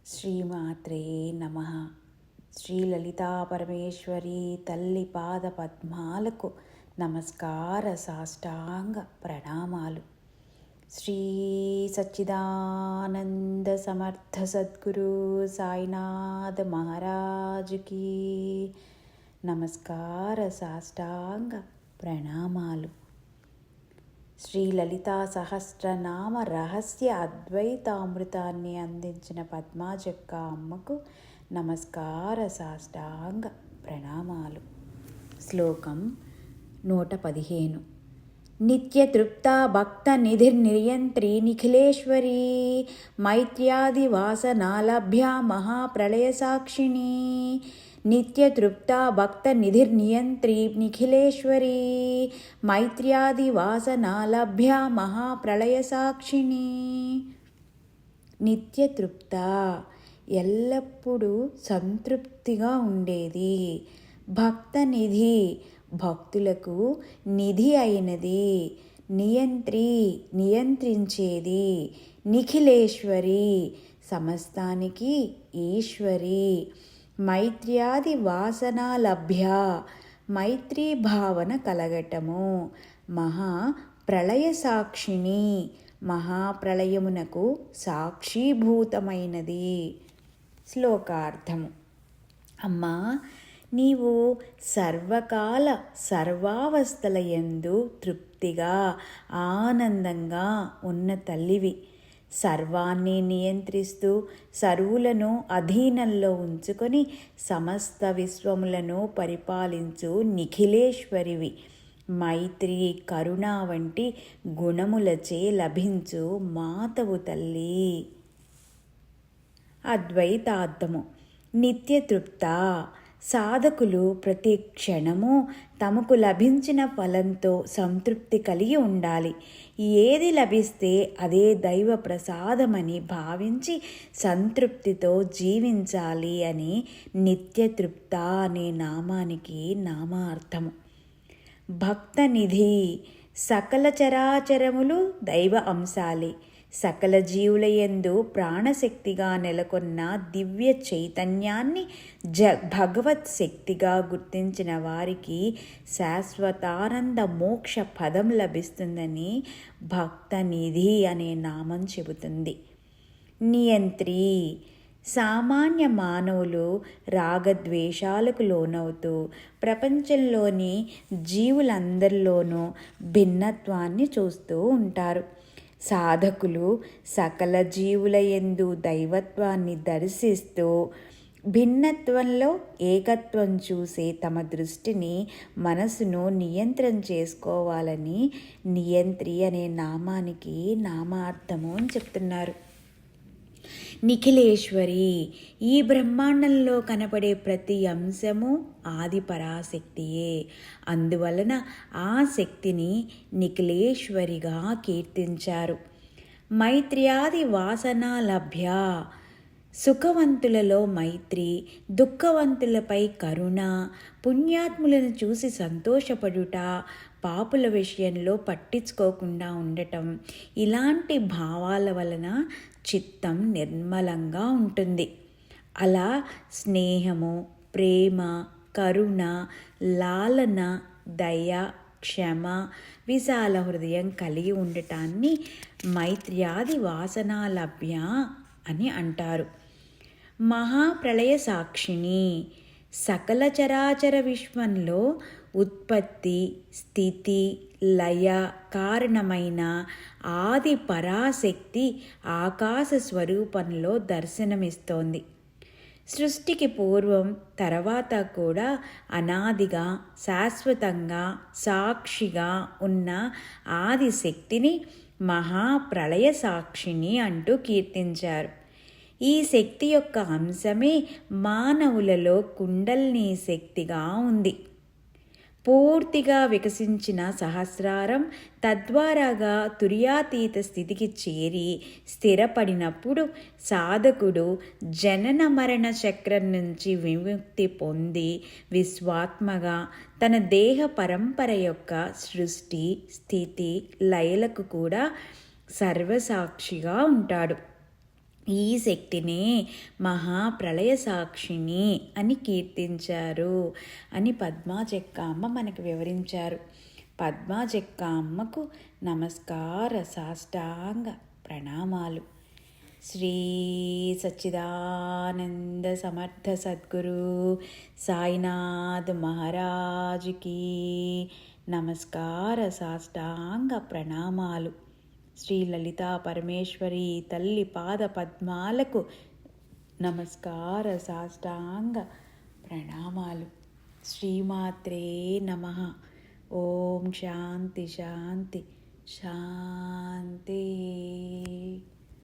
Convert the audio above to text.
శ్రీమాత్రే నమః. శ్రీ లలితా పరమేశ్వరి తల్లి పాద పద్మాలకు నమస్కార సాష్టాంగ ప్రణామాలు. శ్రీ సచ్చిదానంద సమర్థ సద్గురు సాయినాథ మహారాజుకి నమస్కార సాష్టాంగ ప్రణామాలు. శ్రీ లలితా సహస్రనామ రహస్య అద్వైతామృతాన్ని అందించిన పద్మాజక్క అమ్మకు నమస్కార సాష్టాంగ ప్రణామాలు. శ్లోకం 115. నిత్యతృప్తా భక్త నిధిర్నియంత్రీ నిఖిలేశ్వరీ మైత్ర్యాది వాసనాలభ్యా మహాప్రళయ సాక్షిణీ. నిత్యతృప్తా భక్త నిధిర్నియంత్రీ నిఖిలేశ్వరీ మైత్ర్యాది వాసనాలభ్యా మహాప్రళయ సాక్షిణీ. నిత్యతృప్త ఎల్లప్పుడూ సంతృప్తిగా ఉండేది. భక్త నిధి భక్తులకు నిధి అయినది. నియంత్రి నియంత్రించేది. నిఖిలేశ్వరి సమస్తానికి ఈశ్వరి. మైత్ర్యాది వాసనాలభ్య మైత్రీ భావన కలగటము. మహా ప్రళయ సాక్షిణి మహాప్రళయమునకు సాక్షీభూతమైనది. శ్లోకార్థము. అమ్మా, నీవు సర్వకాల సర్వావస్థల యందు తృప్తిగా ఆనందంగా ఉన్న తల్లివి. సర్వాన్ని నియంత్రిస్తూ సర్వులను అధీనంలో ఉంచుకొని సమస్త విశ్వములను పరిపాలించు నిఖిలేశ్వరివి. మైత్రి కరుణ వంటి గుణములచే లభించు మాతవు తల్లి. అద్వైతార్థము. నిత్యతృప్త సాధకులు ప్రతి క్షణము తమకు లభించిన ఫలంతో సంతృప్తి కలిగి ఉండాలి. ఏది లభిస్తే అదే దైవ ప్రసాదమని భావించి సంతృప్తితో జీవించాలి అని నిత్యతృప్త అనే నామానికి నామార్థము. భక్తనిధి సకల చరాచరములు దైవ అంశాలే. సకల జీవులయందు ప్రాణశక్తిగా నెలకొన్న దివ్య చైతన్యాన్ని భగవత్ శక్తిగా గుర్తించిన వారికి శాశ్వతానంద మోక్ష పదం లభిస్తుందని భక్తనిధి అనే నామం చెబుతుంది. నియంత్రి సామాన్య మానవులు రాగద్వేషాలకు లోనవుతూ ప్రపంచంలోని జీవులందరిలోనూ భిన్నత్వాన్ని చూస్తూ ఉంటారు. సాధకులు సకల జీవుల యందు దైవత్వాన్ని దర్శిస్తూ భిన్నత్వంలో ఏకత్వం చూసే తమ దృష్టిని మనసును నియంత్రణ చేసుకోవాలని నియంత్రి అనే నామానికి నామార్థము అని చెప్తున్నారు. నిఖిలేశ్వరి ఈ బ్రహ్మాండంలో కనపడే ప్రతి అంశము ఆది పరాశక్తియే. అందువలన ఆ శక్తిని నిఖిలేశ్వరిగా కీర్తించారు. మైత్ర్యాది వాసనాలభ్య సుఖవంతులలో మైత్రి, దుఃఖవంతులపై కరుణ, పుణ్యాత్ములను చూసి సంతోషపడుట, పాపుల విషయంలో పట్టించుకోకుండా ఉండటం, ఇలాంటి భావాల వలన చిత్తం నిర్మలంగా ఉంటుంది. అలా స్నేహము, ప్రేమ, కరుణ, లాలన, దయ, క్షమ, విశాల హృదయం కలిగి ఉండటాన్ని మైత్ర్యాది వాసనాలభ్య అని అంటారు. మహాప్రళయ సాక్షిణి సకల చరాచర విశ్వంలో ఉత్పత్తి, స్థితి, లయ కారణమైన ఆది పరాశక్తి ఆకాశ స్వరూపంలో దర్శనమిస్తోంది. సృష్టికి పూర్వం తర్వాత కూడా అనాదిగా శాశ్వతంగా సాక్షిగా ఉన్న ఆది శక్తిని మహాప్రళయ సాక్షిని అంటూ కీర్తించారు. ఈ శక్తి యొక్క అంశమే మానవులలో కుండల్ని శక్తిగా ఉంది. పూర్తిగా వికసించిన సహస్రారం తద్వారాగా తుర్యాతీత స్థితికి చేరి స్థిరపడినప్పుడు సాధకుడు జనన మరణ చక్రం నుంచి విముక్తి పొంది విశ్వాత్మగా తన దేహ పరంపర యొక్క సృష్టి, స్థితి, లయలకు కూడా సర్వసాక్షిగా ఉంటాడు. ఈ శక్తినే మహాప్రళయ సాక్షిని అని కీర్తించారు అని పద్మా చెక్కామ్మ మనకు వివరించారు. పద్మా చెక్కామ్మకు నమస్కార సాష్టాంగ ప్రణామాలు. శ్రీ సచ్చిదానంద సమర్థ సద్గురు సాయినాథ్ మహారాజుకి నమస్కార సాష్టాంగ ప్రణామాలు. శ్రీ లలితా పరమేశ్వరి తల్లి పాద పద్మాలకు నమస్కార సాష్టాంగ ప్రణామాలు. శ్రీమాత్రే నమః. ఓం శాంతి శాంతి శాంతి.